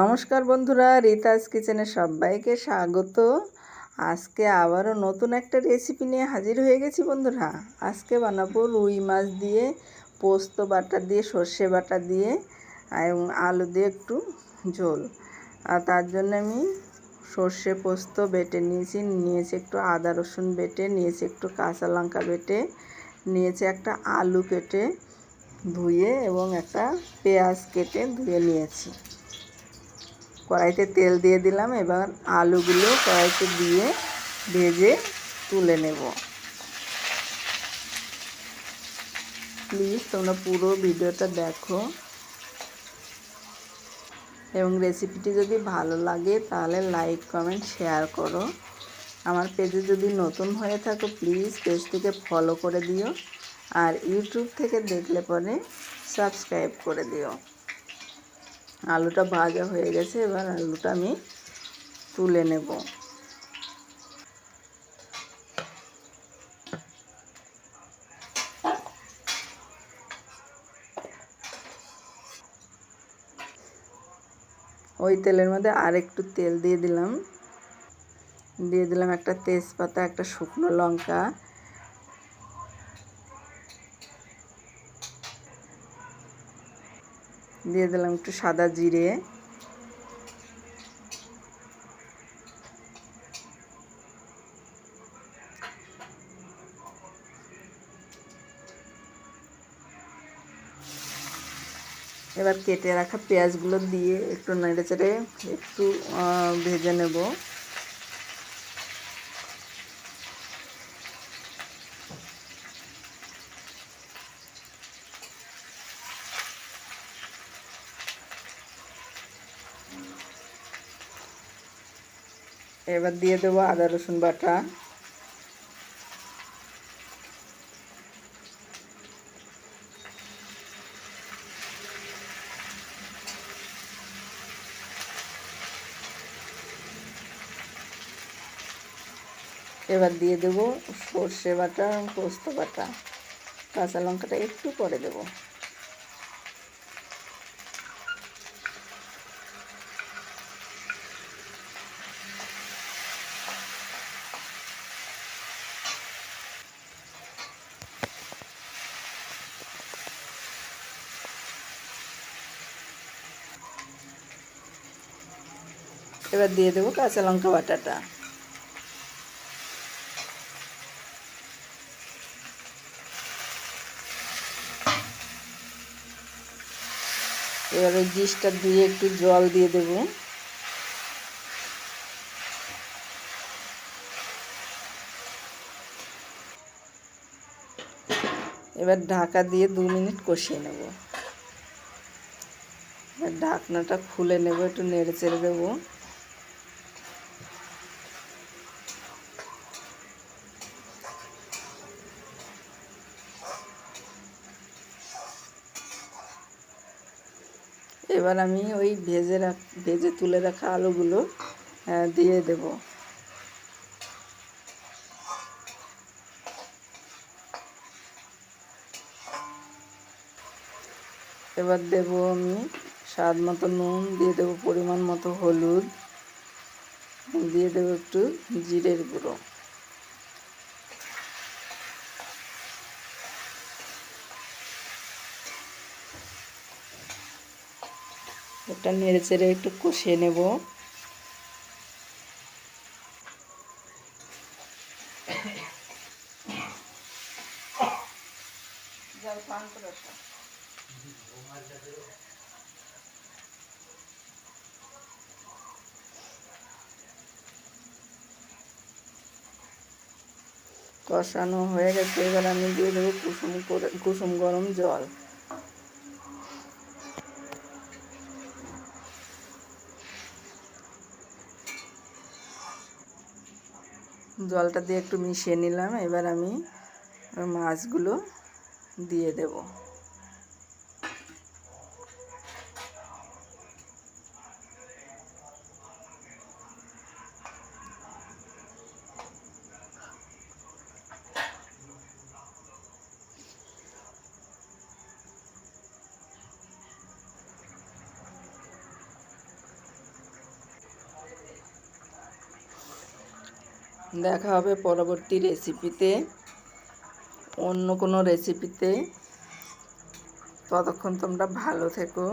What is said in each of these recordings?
নমস্কার বন্ধুরা, রিতাস কিচেনে সবাইকে স্বাগত। আজকে আবারও নতুন একটা রেসিপি নিয়ে হাজির হয়ে গেছি বন্ধুরা। আজকে বানাবো রুই মাছ দিয়ে পোস্ত বাটা দিয়ে সর্ষে বাটা দিয়ে এবং আলু দিয়ে একটু ঝোল। আর তার জন্য আমি সর্ষে পোস্ত বেটে নিয়েছি একটু আদা রসুন বেটে নিয়েছি, একটু কাঁচা লঙ্কা বেটে নিয়েছি, একটা আলু কেটে ধুয়ে এবং একটা পেঁয়াজ কেটে ধুয়ে নিয়েছি। কড়াইতে তেল দিয়ে দিলাম। এবার আলুগুলো কড়াইতে দিয়ে ভেজে তুলে নেব। প্লিজ তোমরা পুরো ভিডিওটা দেখো এবং রেসিপিটি যদি ভালো লাগে তাহলে লাইক কমেন্ট শেয়ার করো। আমার পেজে যদি নতুন হয়ে থাকো প্লিজ পেজটিকে ফলো করে দিও, আর ইউটিউব থেকে দেখলে পরে সাবস্ক্রাইব করে দিও। আলুটা ভাজা হয়ে গেছে, এবার আলুটা আমি তুলে নেব। ওই তেলের মধ্যে আর একটু তেল দিয়ে দিলাম একটা তেজপাতা, একটা শুকনো লঙ্কা, দিয়ে দিলাম একটু সাদা জিরে, এবার কেটে রাখা পেঁয়াজগুলো দিয়ে একটু নেড়েচেড়ে একটু ভেজে নেব। এবার দিয়ে দেবো আদা রসুন বাটা, এবার দিয়ে দেবো সর্ষে বাটা, পোস্ত বাটা, কাঁচা লঙ্কাটা একটু পরে দেবো। এবার দিয়ে দেবো কাঁচা লঙ্কা বাটাটা। এবার ওই ডিশটা দিয়ে একটু জল দিয়ে দেবো। এবার ঢাকা দিয়ে 2 মিনিট কষিয়ে নেব। এবার ঢাকনাটা খুলে নেব, একটু নেড়ে চেড়ে দেবো। এবার আমি ওই ভেজে তুলে রাখা আলুগুলো দিয়ে দেব। এবার দেব আমি স্বাদ মতো নুন, দিয়ে দেবো পরিমাণ মতো হলুদ, দিয়ে দেবো একটু জিরের গুঁড়ো। এটা নেড়ে চেড়ে একটু কষিয়ে নেব। কষানো হয়ে গেছে, এবার আমি দিয়ে দেবো কুসুম গরম জল। জলটা দিয়ে একটু মিশিয়ে নিলাম। এবার আমি মাছগুলো দিয়ে দেব। দেখা হবে পরবর্তী রেসিপিতে, অন্য কোনো রেসিপিতে। ততক্ষণ তোমরা ভালো থেকো।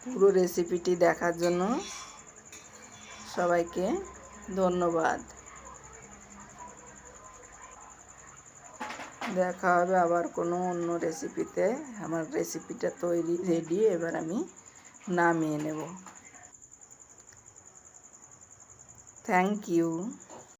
পুরো রেসিপিটি দেখার জন্য সবাইকে ধন্যবাদ। দেখা হবে আবার কোনো অন্য রেসিপিতে। আমার রেসিপিটা তৈরি রেডি, এবার আমি নামিয়ে নেব। Thank you.